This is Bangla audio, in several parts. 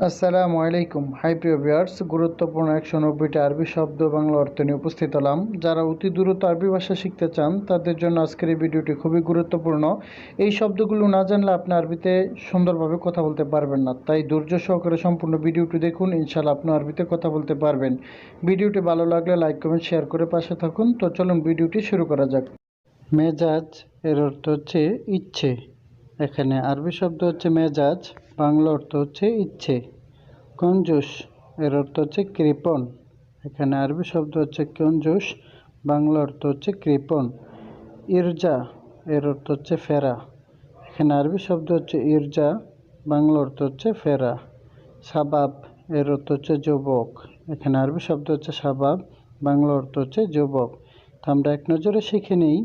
আসসালামু আলাইকুম। হাই প্রিয় ভিউয়ার্স, গুরুত্বপূর্ণ 190টি আরবি শব্দ বাংলা অর্থ নিয়ে উপস্থিত হলাম। যারা অতি দ্রুত আরবি ভাষা শিখতে চান তাদের জন্য আজকের এই ভিডিওটি খুবই গুরুত্বপূর্ণ। এই শব্দগুলো না জানলে আপনি আরবিতে সুন্দরভাবে কথা বলতে পারবেন না, তাই ধৈর্য সহকারে সম্পূর্ণ ভিডিওটি দেখুন, ইনশাআল্লাহ আপনি আরবিতে কথা বলতে পারবেন। ভিডিওটি ভালো লাগলে লাইক কমেন্ট শেয়ার করে পাশে থাকুন। তো চলুন ভিডিওটি শুরু করা যাক। মেজাজ এর অর্থ হচ্ছে ইচ্ছে। এখানে আরবি শব্দ হচ্ছে মেজাজ, বাংলা অর্থ হচ্ছে ইচ্ছে। কঞ্জুস এর অর্থ হচ্ছে কৃপণ। এখানে আরবি শব্দ হচ্ছে কঞ্জুস, বাংলা অর্থ হচ্ছে কৃপণ। ইরজা এর অর্থ হচ্ছে ফেরা। এখানে আরবি শব্দ হচ্ছে ইরজা, বাংলা অর্থ হচ্ছে ফেরা। শাবাব এর অর্থ হচ্ছে যুবক। এখানে আরবি শব্দ হচ্ছে শাবাব, বাংলা অর্থ হচ্ছে যুবক। তো আমরা এক নজরে শিখে নিই।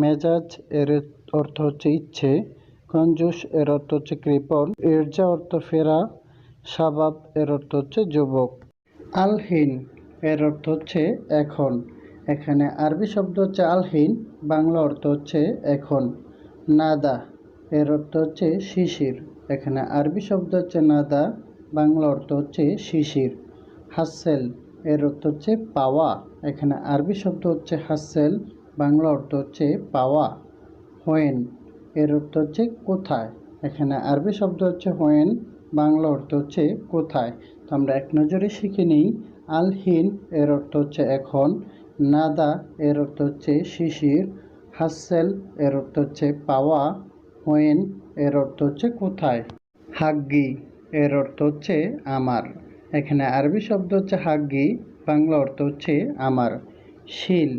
মেজাজ এর অর্থ হচ্ছে ইচ্ছে, কঞ্জুস এর অর্থ হচ্ছে কৃপণ, ইরজা অর্থ ফেরা, শাবাব এর অর্থ হচ্ছে যুবক। আলহিন এর অর্থ হচ্ছে এখন। এখানে আরবি শব্দ হচ্ছে আলহিন, বাংলা অর্থ হচ্ছে এখন। নাদা এর অর্থ হচ্ছে শিশির। এখানে আরবি শব্দ হচ্ছে নাদা, বাংলা অর্থ হচ্ছে শিশির। হাসেল এর অর্থ হচ্ছে পাওয়া। এখানে আরবি শব্দ হচ্ছে হাসেল, বাংলা অর্থ হচ্ছে পাওয়া। হোয়েন এর অর্থ হচ্ছে কোথায়। এখানে আরবি শব্দ হচ্ছে হোয়েন, বাংলা অর্থ হচ্ছে কোথায়। তো আমরা এক নজরে শিখে নিই। আলহিন এর অর্থ হচ্ছে এখন, নাদা এর অর্থ হচ্ছে শিশির, হাসেল এর অর্থ হচ্ছে পাওয়া, হোয়েন এর অর্থ হচ্ছে কোথায়। হাগ্গি এর অর্থ হচ্ছে আমার। এখানে আরবি শব্দ হচ্ছে হাগ্গি, বাংলা অর্থ হচ্ছে আমার। শিল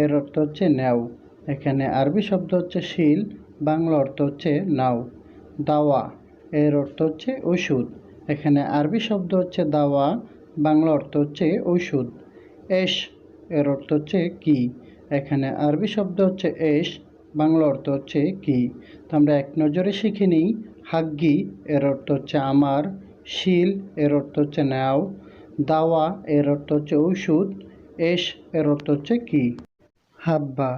এর অর্থ হচ্ছে নেও। এখানে আরবি শব্দ হচ্ছে শিল, বাংলা অর্থ হচ্ছে নাও। দাওয়া এর অর্থ হচ্ছে ওষুধ। এখানে আরবি শব্দ হচ্ছে দাওয়া, বাংলা অর্থ হচ্ছে ওষুধ। এশ এর অর্থ হচ্ছে কি। এখানে আরবি শব্দ হচ্ছে এশ, বাংলা অর্থ হচ্ছে কি। তো আমরা এক নজরে শিখে নিই। হাগ্গি এর অর্থ হচ্ছে আমার, শিল এর অর্থ হচ্ছে নাও, দাওয়া এর অর্থ হচ্ছে ঔষধ, এশ এর অর্থ হচ্ছে কি। হাব্বা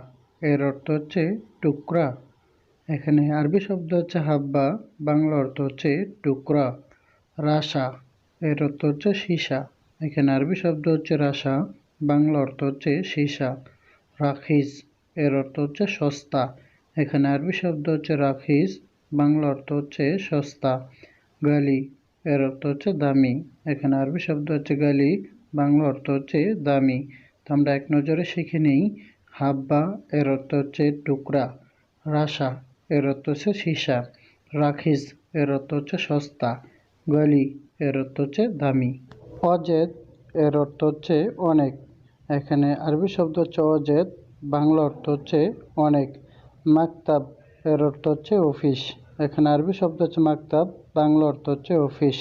এর অর্থ হচ্ছে টুকরা। এখানে আরবি শব্দ হচ্ছে হাব্বা, বাংলা অর্থ হচ্ছে টুকরা। রাশা এর অর্থ হচ্ছে সীসা। এখানে আরবি শব্দ হচ্ছে রাশা, বাংলা অর্থ হচ্ছে সীসা। রাখিস এর অর্থ হচ্ছে সস্তা। এখানে আরবি শব্দ হচ্ছে রাখিস, বাংলা অর্থ হচ্ছে সস্তা। গালি এর অর্থ হচ্ছে দামি। এখানে আরবি শব্দ হচ্ছে গালি, বাংলা অর্থ হচ্ছে দামি। তো আমরা এক নজরে শিখে নিই। হাব্বা এর অর্থ হচ্ছে টুকরা, রাশা এর অর্থ হচ্ছে সীসা, রাখিস এর অর্থ হচ্ছে সস্তা, গলি এর অর্থ হচ্ছে দামি। অজেদ এর অর্থ হচ্ছে অনেক। এখানে আরবি শব্দ হচ্ছে অজেদ, বাংলা অর্থ হচ্ছে অনেক। মাকতাব এর অর্থ হচ্ছে অফিস। এখানে আরবি শব্দ হচ্ছে মাকতাব, বাংলা অর্থ হচ্ছে অফিস।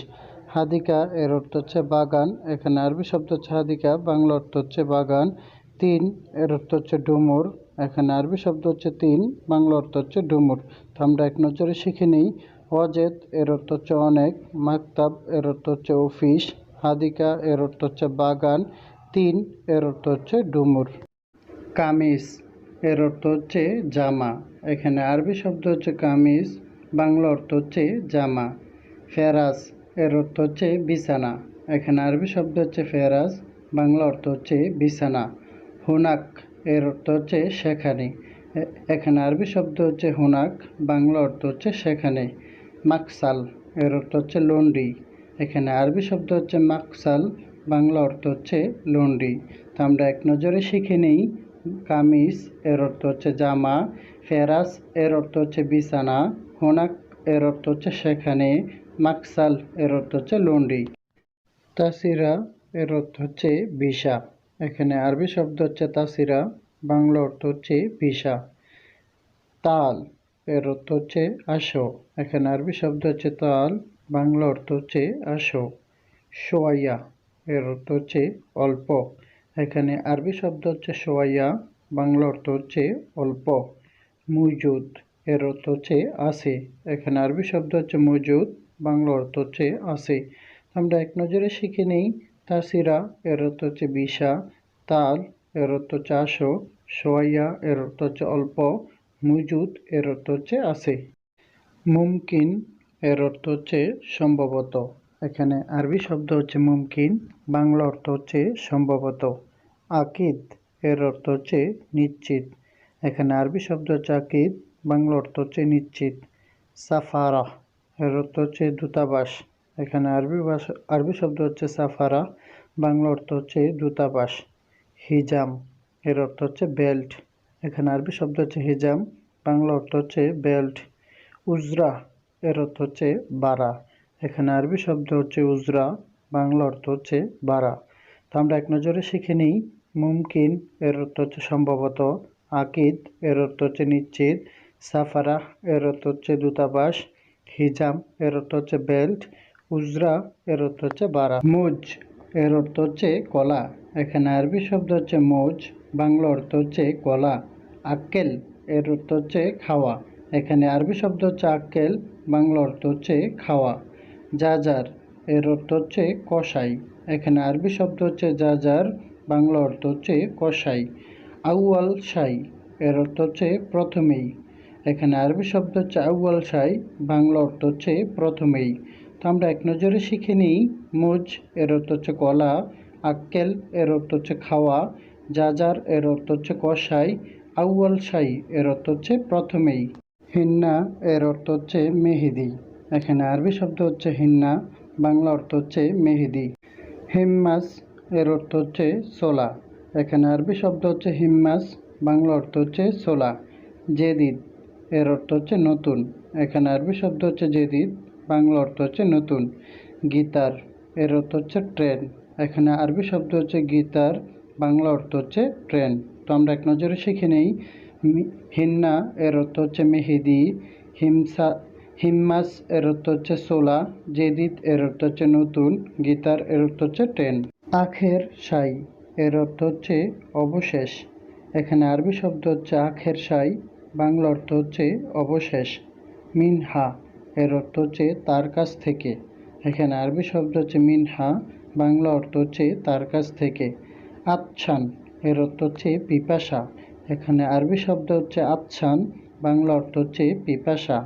হাদিকা এর অর্থ হচ্ছে বাগান। এখানে আরবি শব্দ হচ্ছে হাদিকা, বাংলা অর্থ হচ্ছে বাগান। তিন এর অর্থ হচ্ছে ডুমুর। এখানে আরবি শব্দ হচ্ছে তিন, বাংলা অর্থ হচ্ছে ডুমুর। তো আমরা এক নজরে শিখে নিই। অজেদ এর অর্থ হচ্ছে অনেক, মাকতাব এর অর্থ হচ্ছে অফিস, হাদিকা এর অর্থ হচ্ছে বাগান, তিন এর অর্থ হচ্ছে ডুমুর। কামিজ এর অর্থ হচ্ছে জামা। এখানে আরবি শব্দ হচ্ছে কামিজ, বাংলা অর্থ হচ্ছে জামা। ফেরাজ এর অর্থ হচ্ছে বিছানা। এখানে আরবি শব্দ হচ্ছে ফেরাজ, বাংলা অর্থ হচ্ছে বিছানা। হুনাক এর অর্থ হচ্ছে সেখানে। এখানে আরবি শব্দ হচ্ছে হুনাক, বাংলা অর্থ হচ্ছে সেখানে। মাকসাল এর অর্থ হচ্ছে লন্ড্রি। এখানে আরবি শব্দ হচ্ছে মাকসাল, বাংলা অর্থ হচ্ছে লন্ড্রি। তো আমরা এক নজরে শিখে নিই। কামিজ এর অর্থ হচ্ছে জামা, ফেরাজ এর অর্থ হচ্ছে বিছানা, হুনাক এর অর্থ হচ্ছে সেখানে, মাকসাল এর অর্থ হচ্ছে লন্ড্রি। তাসিরা এর অর্থ হচ্ছে ভিসা। এখানে আরবি শব্দ হচ্ছে তাসিরা, বাংলা অর্থ হচ্ছে ভিসা। তাল এর অর্থ হচ্ছে আসো। এখানে আরবি শব্দ হচ্ছে তাল, বাংলা অর্থ হচ্ছে আসো। সোয়াইয়া এর অর্থ হচ্ছে অল্প। এখানে আরবি শব্দ হচ্ছে সোয়াইয়া, বাংলা অর্থ হচ্ছে অল্প। মুজুদ এর অর্থ হচ্ছে আছে। এখানে আরবি শব্দ হচ্ছে মজুদ, বাংলা অর্থ হচ্ছে আছে। আমরা এক নজরে শিখে নিই। তাসিরা এর অর্থ হচ্ছে ভিসা, তাল এর অর্থ হচ্ছে আসো, সোয়াইয়া এর অর্থ হচ্ছে অল্প, মুজুদ এর অর্থ হচ্ছে আছে। মুমকিন এর অর্থ হচ্ছে সম্ভবত। এখানে আরবি শব্দ হচ্ছে মুমকিন, বাংলা অর্থ হচ্ছে সম্ভবত। আকিদ এর অর্থ হচ্ছে নিশ্চিত। এখানে আরবি শব্দ হচ্ছে আকিদ, বাংলা অর্থ হচ্ছে নিশ্চিত। সাফারা এর অর্থ হচ্ছে দূতাবাস। এখানে আরবি শব্দ হচ্ছে সাফারা, বাংলা অর্থ হচ্ছে দূতাবাস। হিজাম এর অর্থ হচ্ছে বেল্ট। এখানে আরবি শব্দ হচ্ছে হিজাম, বাংলা অর্থ হচ্ছে বেল্ট। উজরা এর অর্থ হচ্ছে বাড়া। এখানে আরবি শব্দ হচ্ছে উজরা, বাংলা অর্থ হচ্ছে বাড়া। তো আমরা এক নজরে শিখে নিই। মুমকিন এর অর্থ হচ্ছে সম্ভবত, আকিদ এর অর্থ হচ্ছে নিশ্চিত, সাফারা এর অর্থ হচ্ছে দূতাবাস, হিজাম এর অর্থ হচ্ছে বেল্ট, উজরা এর অর্থ হচ্ছে বাড়া। মুজ এর অর্থ হচ্ছে কলা। এখানে আরবি শব্দ হচ্ছে মুজ, বাংলা অর্থ হচ্ছে কলা। আক্কেল এর অর্থ হচ্ছে খাওয়া। এখানে আরবি শব্দ হচ্ছে আক্কেল, বাংলা অর্থ হচ্ছে খাওয়া। জাজার এর অর্থ হচ্ছে কসাই। এখানে আরবি শব্দ হচ্ছে জাজার, বাংলা অর্থ হচ্ছে কসাই। আউয়াল শাই এর অর্থ হচ্ছে প্রথমেই। এখানে আরবি শব্দ হচ্ছে আউয়াল শাই, বাংলা অর্থ হচ্ছে প্রথমেই। তো আমরা এক নজরে শিখে নিই। মুজ এর অর্থ হচ্ছে কলা, আক্কেল এর অর্থ হচ্ছে খাওয়া, জাজার এর অর্থ হচ্ছে কসাই, আউয়াল শাই এর অর্থ হচ্ছে প্রথমেই। হিন্না এর অর্থ হচ্ছে মেহেদি। এখানে আরবি শব্দ হচ্ছে হিন্না, বাংলা অর্থ হচ্ছে মেহেদি। হিম্মাস এর অর্থ হচ্ছে সোলা। এখানে আরবি শব্দ হচ্ছে হিম্মাস, বাংলা অর্থ হচ্ছে সোলা। জেদিদ এর অর্থ হচ্ছে নতুন। এখানে আরবি শব্দ হচ্ছে জেদিদ, বাংলা অর্থ হচ্ছে নতুন। গিতার এর অর্থ হচ্ছে ট্রেন। এখানে আরবি শব্দ হচ্ছে গিতার, বাংলা অর্থ হচ্ছে ট্রেন। তো আমরা এক নজরে শিখে নেই। হিন্না এর অর্থ হচ্ছে মেহেদি, হিম্মাস এর অর্থ হচ্ছে সোলা, জেদিদ এর অর্থ হচ্ছে নতুন, গিতার এর অর্থ হচ্ছে ট্রেন। আখের শাই এর অর্থ হচ্ছে অবশেষ। এখানে আরবি শব্দ হচ্ছে আখের শাই, বাংলা অর্থ হচ্ছে অবশেষ। মিনহা এর অর্থ হচ্ছে তার কাছ থেকে। এখানে আরবি শব্দ হচ্ছে মিনহা, বাংলা অর্থ হচ্ছে তার কাছ থেকে। আচ্ছান এর অর্থ হচ্ছে পিপাসা। এখানে আরবি শব্দ হচ্ছে আচ্ছান, বাংলা অর্থ হচ্ছে পিপাসা।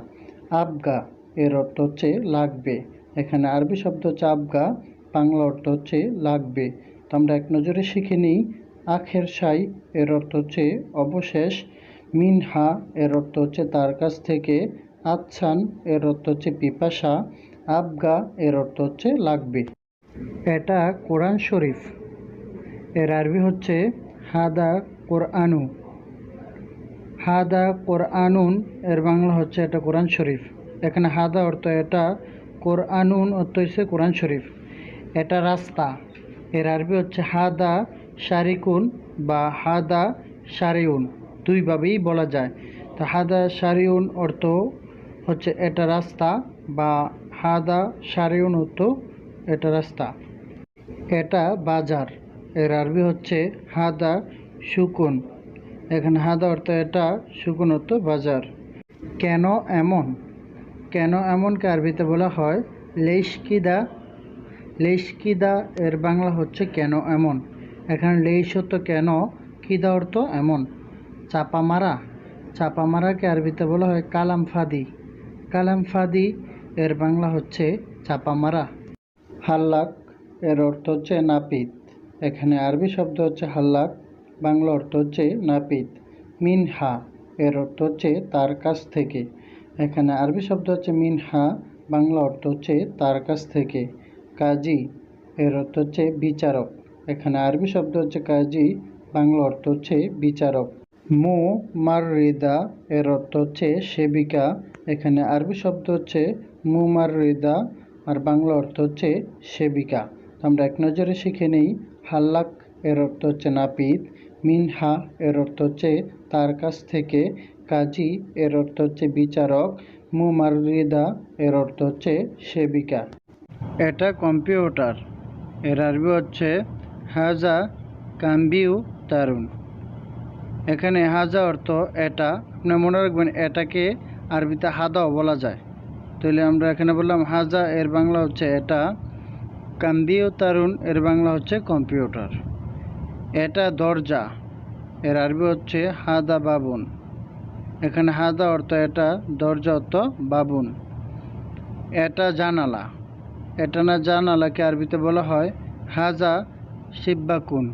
আবগা এর অর্থ হচ্ছে লাগবে। এখানে আরবি শব্দ হচ্ছে আবগা, বাংলা অর্থ হচ্ছে লাগবে। তো আমরা এক নজরে শিখে নিই। আখের শাই এর অর্থ হচ্ছে অবশেষ, মিনহা এর অর্থ হচ্ছে তার কাছ থেকে, আচ্ছান এর অর্থ হচ্ছে পিপাসা, আবগা এর অর্থ হচ্ছে লাগবে। এটা কোরআন শরীফ। এর আরবি হচ্ছে হাদা কোরআনু। হাদা কোরআনুন এর বাংলা হচ্ছে এটা কোরআন শরীফ। এখানে হাদা অর্থ এটা, কোরআনুন অর্থ হচ্ছে কোরআন শরীফ। এটা রাস্তা। এর আরবি হচ্ছে হাদা শারিকুন বা হাদা শারিউন, দুইভাবেই বলা যায়। তো হাদা শারিউন অর্থ হচ্ছে এটা রাস্তা, বা হাদা শারিউন অর্থ এটা রাস্তা। এটা বাজার। এর আরবি হচ্ছে হাদা সুকুন। এখানে হাদা অর্থ এটা, সুকুন অর্থ বাজার। কেন এমন? কেন এমনকে আরবিতে বলা হয় লেশকিদা। লেশকিদা এর বাংলা হচ্ছে কেন এমন। এখানে লেশ অর্থ কেন, কিদা অর্থ এমন। চাপা মারা। চাপা মারাকে আরবিতে বলা হয় কালাম ফাদি। কালাম ফাদি এর বাংলা হচ্ছে চাপা মারা। হাল্লাক এর অর্থ হচ্ছে নাপিত। এখানে আরবি শব্দ হচ্ছে হাল্লাক, বাংলা অর্থ হচ্ছে নাপিত। মিনহা এর অর্থ হচ্ছে তার কাছ থেকে। এখানে আরবি শব্দ হচ্ছে মিনহা, বাংলা অর্থ হচ্ছে তার কাছ থেকে। কাজী এর অর্থ হচ্ছে বিচারক। এখানে আরবি শব্দ হচ্ছে কাজী, বাংলা অর্থ হচ্ছে বিচারক। মু মাররিদা এর অর্থ হচ্ছে সেবিকা। এখানে আরবি শব্দ হচ্ছে মু মাররিদা, আর বাংলা অর্থ হচ্ছে সেবিকা। আমরা এক নজরে শিখে নিই। হাল্লাক এর অর্থ হচ্ছে নাপিত, মিনহা এর অর্থ হচ্ছে তার কাছ থেকে, কাজী এর অর্থ হচ্ছে বিচারক, মুমাররিদা এর অর্থ হচ্ছে সেবিকা। এটা কম্পিউটার। এর আরবি হচ্ছে হাজা কম্পিউটারুন। এখানে হাজা অর্থ এটা। আপনি মনে রাখবেন এটাকে আরবিতে হাদাও বলা যায়। তাহলে আমরা এখানে বললাম হাজা এর বাংলা হচ্ছে এটা, কম্পিউটারুন এর বাংলা হচ্ছে কম্পিউটার। এটা দরজা। এর আরবি হচ্ছে হাদা বাবুন। এখানে হাদা অর্থ এটা, দরজা অর্থ বাবুন। এটা জানালা। এটা না জানালাকে আরবিতে বলা হয় হাজা শিব্বাকুন।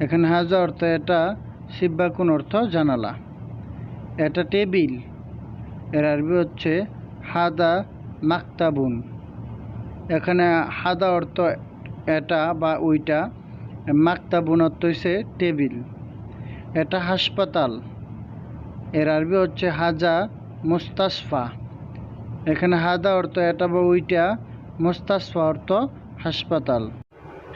এখানে হাজা অর্থ এটা, শিব্বাকুন অর্থ জানালা। এটা টেবিল, এর আরবি হচ্ছে হাদা মাকতাবুন। এখানে হাদা অর্থ এটা বা ওইটা, মাকতাবুন অর্থ হচ্ছে টেবিল। এটা হাসপাতাল, এর আরবি হচ্ছে হাজা মুস্তাশফা। এখানে হাদা অর্থ এটা বা ওইটা, মুস্তাশফা অর্থ হাসপাতাল।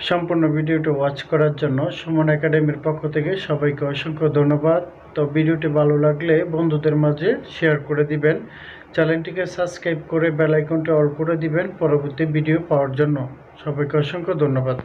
সম্পূর্ণ ভিডিওটি ওয়াচ করার জন্য সুমন একাডেমির পক্ষ থেকে সবাইকে অসংখ্য ধন্যবাদ। তো ভিডিওটি ভালো লাগলে বন্ধুদের মাঝে শেয়ার করে দিবেন, চ্যানেলটিকে সাবস্ক্রাইব করে বেল আইকনটি অল করে দিবেন পরবর্তী ভিডিও পাওয়ার জন্য। সবাইকে অসংখ্য ধন্যবাদ।